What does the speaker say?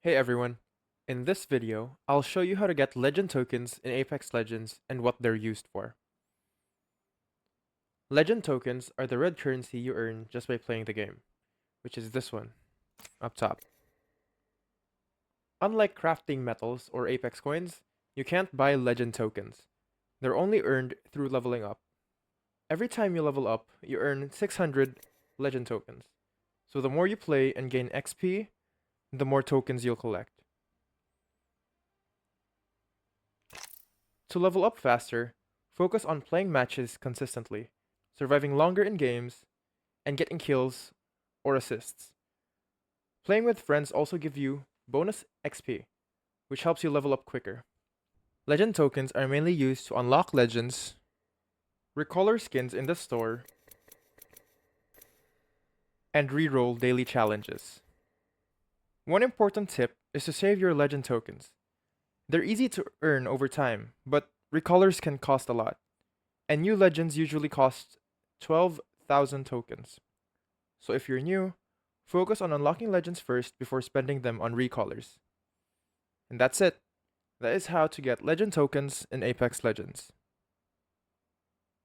Hey everyone! In this video, I'll show you how to get legend tokens in Apex Legends and what they're used for. Legend tokens are the red currency you earn just by playing the game, which is this one, up top. Unlike crafting metals or Apex coins, you can't buy legend tokens. They're only earned through leveling up. Every time you level up, you earn 600 legend tokens. So the more you play and gain XP, the more tokens you'll collect. To level up faster, focus on playing matches consistently, surviving longer in games, and getting kills or assists. Playing with friends also give you bonus XP, which helps you level up quicker. Legend tokens are mainly used to unlock legends, recolor skins in the store, and reroll daily challenges. One important tip is to save your legend tokens. They're easy to earn over time, but recolors can cost a lot, and new legends usually cost 12,000 tokens. So if you're new, focus on unlocking legends first before spending them on recolors. And that's it. That is how to get legend tokens in Apex Legends.